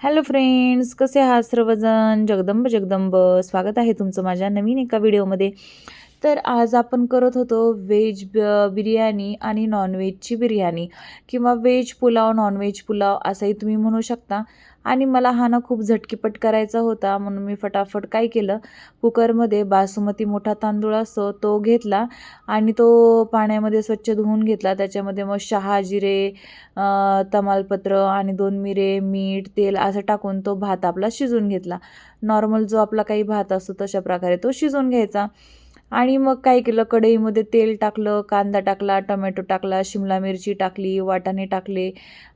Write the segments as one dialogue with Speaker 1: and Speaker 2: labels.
Speaker 1: Hello friends, कसे आहात सर्वजण? जगदंब जगदंब स्वागत आहे तुमचं माझ्या नवीन एका व्हिडिओमध्ये. तर आज आपण करत होतो बिर्याणी आणि नॉनव्हेजची बिर्याणी किंवा व्हेज पुलाव, नॉनव्हेज पुलाव असंही तुम्ही म्हणू शकता. आणि मला हा ना खूप झटकीपट करायचा होता, म्हणून मी फटाफट काय केलं, कुकरमध्ये बासमती मोठा तांदूळ असतो तो घेतला आणि तो पाण्यामध्ये स्वच्छ धुवून घेतला. त्याच्यामध्ये मग शहा जिरे, तमालपत्र आणि 2 मिरे, मीठ, तेल असं टाकून तो भात आपला शिजवून घेतला. नॉर्मल जो आपला काही भात असतो तशा प्रकारे तो शिजवून घ्यायचा. आणि मग काय केलं, कढईमध्ये तेल टाकलं, कांदा टाकला, टोमॅटो टाकला, शिमला मिरची टाकली, वाटाणे टाकले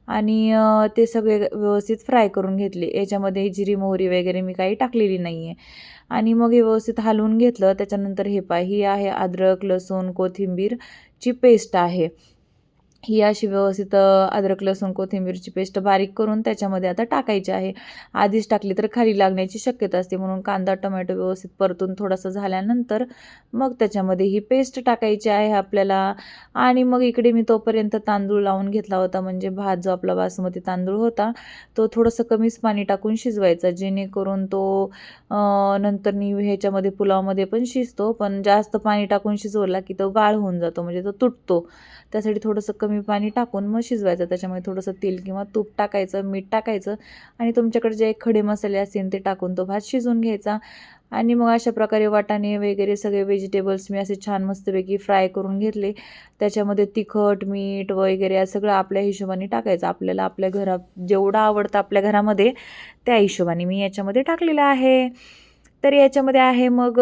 Speaker 1: आणि ते सगळे व्यवस्थित फ्राय करून घेतले. याच्यामध्ये जिरी मोहरी वगैरे मी काही टाकलेली नाही आहे. आणि मग हे व्यवस्थित हलवून घेतलं. त्याच्यानंतर ही आहे अद्रक, लसूण, कोथिंबीरची पेस्ट आहे. ही अशी व्यवस्थित अद्रक, लसूण, कोथिंबीरची पेस्ट बारीक करून त्याच्यामध्ये आता टाकायची आहे. आधीच टाकली तर खाली लागण्याची शक्यता असते, म्हणून कांदा, टोमॅटो व्यवस्थित परतून थोडंसं झाल्यानंतर मग त्याच्यामध्ये ही पेस्ट टाकायची आहे आपल्याला. आणि मग इकडे मी तोपर्यंत तांदूळ लावून घेतला होता, म्हणजे भात जो आपला बासमती तांदूळ होता तो थोडंसं कमीच पाणी टाकून शिजवायचा, जेणेकरून तो नंतर ह्याच्यामध्ये पुलावमध्ये पण शिजतो. पण जास्त पाणी टाकून शिजवला की तो गाळ होऊन जातो, म्हणजे तो तुटतो. त्यासाठी थोडंसं कमी पाणी टाकून मग शिजवायचं. त्याच्यामध्ये थोडंसं तेल किंवा तूप टाकायचं, मीठ टाकायचं आणि तुमच्याकडे जे खडे मसाले असतील ते टाकून तो भात शिजवून घ्यायचा. आणि मग अशा प्रकारे वाटाणे वगैरे सगळे व्हेजिटेबल्स मी असे छान मस्तपैकी फ्राय करून घेतले. त्याच्यामध्ये तिखट, मीठ वगैरे सगळं आपल्या हिशोबाने टाकायचं. आपल्याला आपल्या घरात जेवढं आवडतं आपल्या घरामध्ये त्या हिशोबाने मी याच्यामध्ये टाकलेलं आहे. तर याच्यामध्ये आहे मग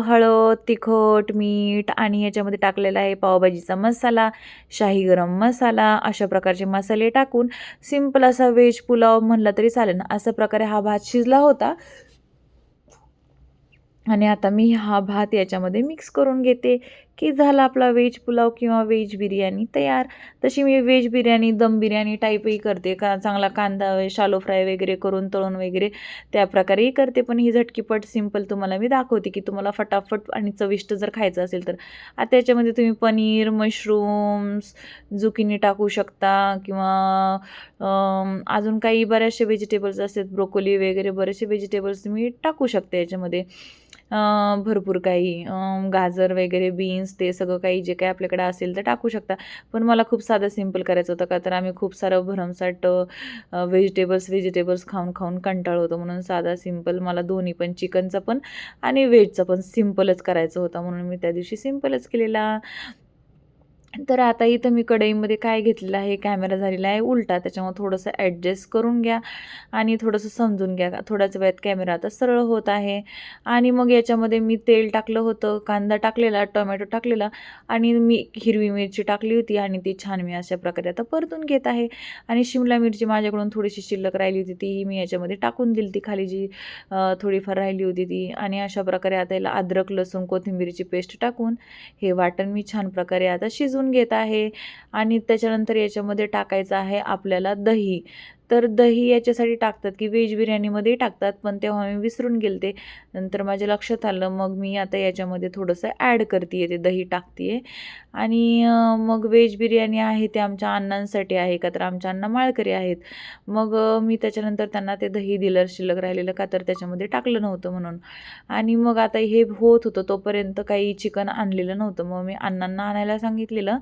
Speaker 1: हळद, तिखट, मीठ आणि याच्यामध्ये टाकलेला आहे पावभाजीचा मसाला, शाही गरम मसाला, अशा प्रकारचे मसाले टाकून सिंपल असा व्हेज पुलाव म्हणलं तरी चालेल. अशा प्रकारे हा भात शिजला होता. आणि आता मी हा भात याच्यामध्ये मिक्स करून घेते की झाला आपला व्हेज पुलाव किंवा व्हेज बिर्याणी तयार. तशी मी व्हेज बिर्याणी, दम बिर्याणी टाईपही करते, का चांगला कांदा शालो फ्राय वगैरे करून तळून वगैरे त्या प्रकारेही करते. पण ही झटकीपट सिंपल तुम्हाला मी दाखवते की तुम्हाला फटाफट आणि चविष्ट जर खायचं असेल तर. आता याच्यामध्ये तुम्ही पनीर, मशरूम्स, झुकिनी टाकू शकता किंवा अजून काही बरेचसे व्हेजिटेबल्स असतात, ब्रोकोली वगैरे बरेचसे व्हेजिटेबल्स तुम्ही टाकू शकता याच्यामध्ये. भरपूर काही गाजर वगैरे, बीन्स, ते सगळं काही जे काही आपल्याकडे असेल तर टाकू शकता. पण मला खूप साधं सिंपल करायचं होतं, का तर आम्ही खूप सारं भरमसाठ व्हेजिटेबल्स खाऊन खाऊन कंटाळ होतो, म्हणून साधा सिंपल मला दोन्ही पण, चिकनचं पण आणि व्हेजचं पण सिंपलच करायचं होतं, म्हणून मी त्या दिवशी सिंपलच केलेला. तर आता इथं मी कढईमध्ये काय घेतलेलं आहे, कॅमेरा झालेला आहे उलटा, त्याच्यामुळे थोडंसं ॲडजस्ट करून घ्या आणि थोडंसं समजून घ्या. थोड्याच वेळात कॅमेरा आता सरळ होत आहे. आणि मग याच्यामध्ये मी तेल टाकलं होतं, कांदा टाकलेला, टोमॅटो टाकलेला आणि मी हिरवी मिरची टाकली होती आणि ती छान मी अशा प्रकारे आता परतून घेत आहे. आणि शिमला मिरची माझ्याकडून थोडीशी शिल्लक राहिली होती, तीही मी याच्यामध्ये टाकून दिली, ती खाली जी थोडीफार राहिली होती ती. आणि अशा प्रकारे आता याला अद्रक, लसूण, कोथिंबीरची पेस्ट टाकून हे वाटण मी छान प्रकारे आता शिजवून घेत आहे. आणि त्याच्यानंतर याच्यामध्ये टाकायचं आहे आपल्याला दही. तर दही याच्यासाठी टाकतात की व्हेज बिर्याणीमध्ये टाकतात, पण तेव्हा मी विसरून गेले. नंतर माझ्या लक्षात आलं, मग मी आता याच्यामध्ये थोडंसं ॲड करते आहे, ते दही टाकते आहे. आणि मग व्हेज बिर्याणी आहे ते आमच्या अण्णांसाठी आहे, का तर आमच्या अण्णा माळकरी आहेत. मग मी त्याच्यानंतर त्यांना ते दही दिलं शिल्लक राहिलेलं, का तर त्याच्यामध्ये टाकलं नव्हतं म्हणून. आणि मग आता हे होत होतं तोपर्यंत काही चिकन आणलेलं नव्हतं, मग मी अण्णांना आणायला सांगितलेलं.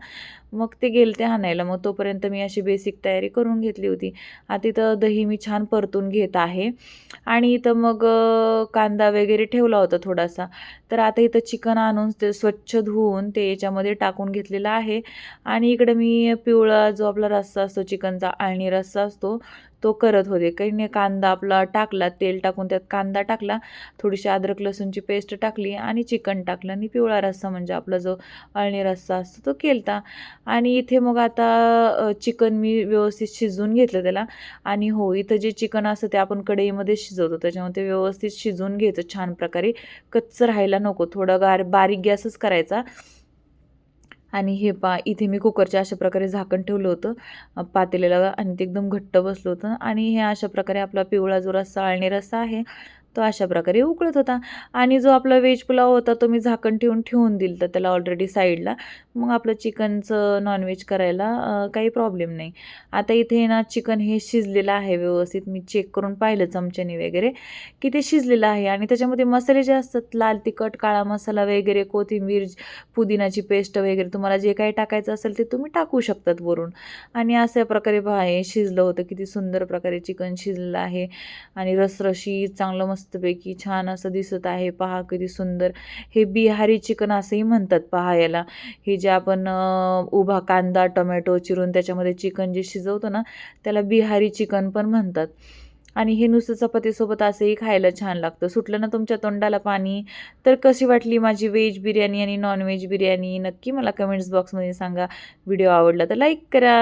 Speaker 1: मग ते गेले ते आणायला, मग तोपर्यंत मी अशी बेसिक तयारी करून घेतली होती. आता इथं दही मी छान परतून घेत आहे. आणि इथं मग कांदा वगैरे ठेवला होता थोडासा. तर आता इथं चिकन आणून ते स्वच्छ धुवून ते याच्यामध्ये टाकून घेतलेलं आहे. आणि इकडे मी पिवळा जो आपला रस्सा असतो चिकनचा, अळणी रस्सा असतो, तो करत होते. काही नाही, कांदा आपला टाकला, तेल टाकून त्यात कांदा टाकला, थोडीशी अद्रक लसूणची पेस्ट टाकली आणि चिकन टाकलं आणि पिवळा रस्सा म्हणजे आपला जो अळणी रस्सा असतो तो केलता. आणि इथे मग आता चिकन मी व्यवस्थित शिजवून घेतलं त्याला. आणि हो, इथं जे चिकन असतं ते आपण कढईमध्ये शिजवतो, त्याच्यामुळे ते व्यवस्थित शिजवून घ्यायचं छान प्रकारे, कच्चं राहायला नको, थोडं बारीक गॅसच करायचा. आणि हे इथे मी कुकरच्या अशा प्रकारे झाकण ठेवलं होतं पातेल्याला, आणि ते एकदम घट्ट बसलं होतं. आणि हे अशा प्रकारे आपला पिवळा जो रस्सा, अळणी रस्सा आहे तो अशा प्रकारे उकळत होता आणि जो आपला व्हेज पुलाव होता तो मी झाकण ठेवून दिलं तर त्याला ऑलरेडी साईडला. मग आपलं चिकनचं नॉनव्हेज करायला काही प्रॉब्लेम नाही. आता इथे ना चिकन हे शिजलेलं आहे व्यवस्थित. मी चेक करून पाहिलं चमच्याने वगैरे की ते शिजलेलं आहे आणि त्याच्यामध्ये मसाले जे असतात लाल तिखट, काळा मसाला वगैरे, कोथिंबीर, पुदिनाची पेस्ट वगैरे तुम्हाला जे काही टाकायचं असेल ते तुम्ही टाकू शकतात वरून. आणि अशा प्रकारे पहा हे शिजलं होतं. किती सुंदर प्रकारे चिकन शिजलं आहे आणि रसरशीत चांगलं मस्तपैकी छान असं दिसत आहे. पहा किती सुंदर. हे बिहारी चिकन असंही म्हणतात पहा याला. हे जे आपण उभा कांदा, टोमॅटो चिरून त्याच्यामध्ये चिकन जे शिजवतो ना त्याला बिहारी चिकन पण म्हणतात. आणि हे नुसतं चपातीसोबत असंही खायला छान लागतं. सुटलं ना तुमच्या तोंडाला पाणी. तर कशी वाटली माझी व्हेज बिर्याणी आणि नॉन व्हेज बिर्याणी नक्की मला कमेंट्स बॉक्समध्ये सांगा. व्हिडिओ आवडला तर लाईक करा.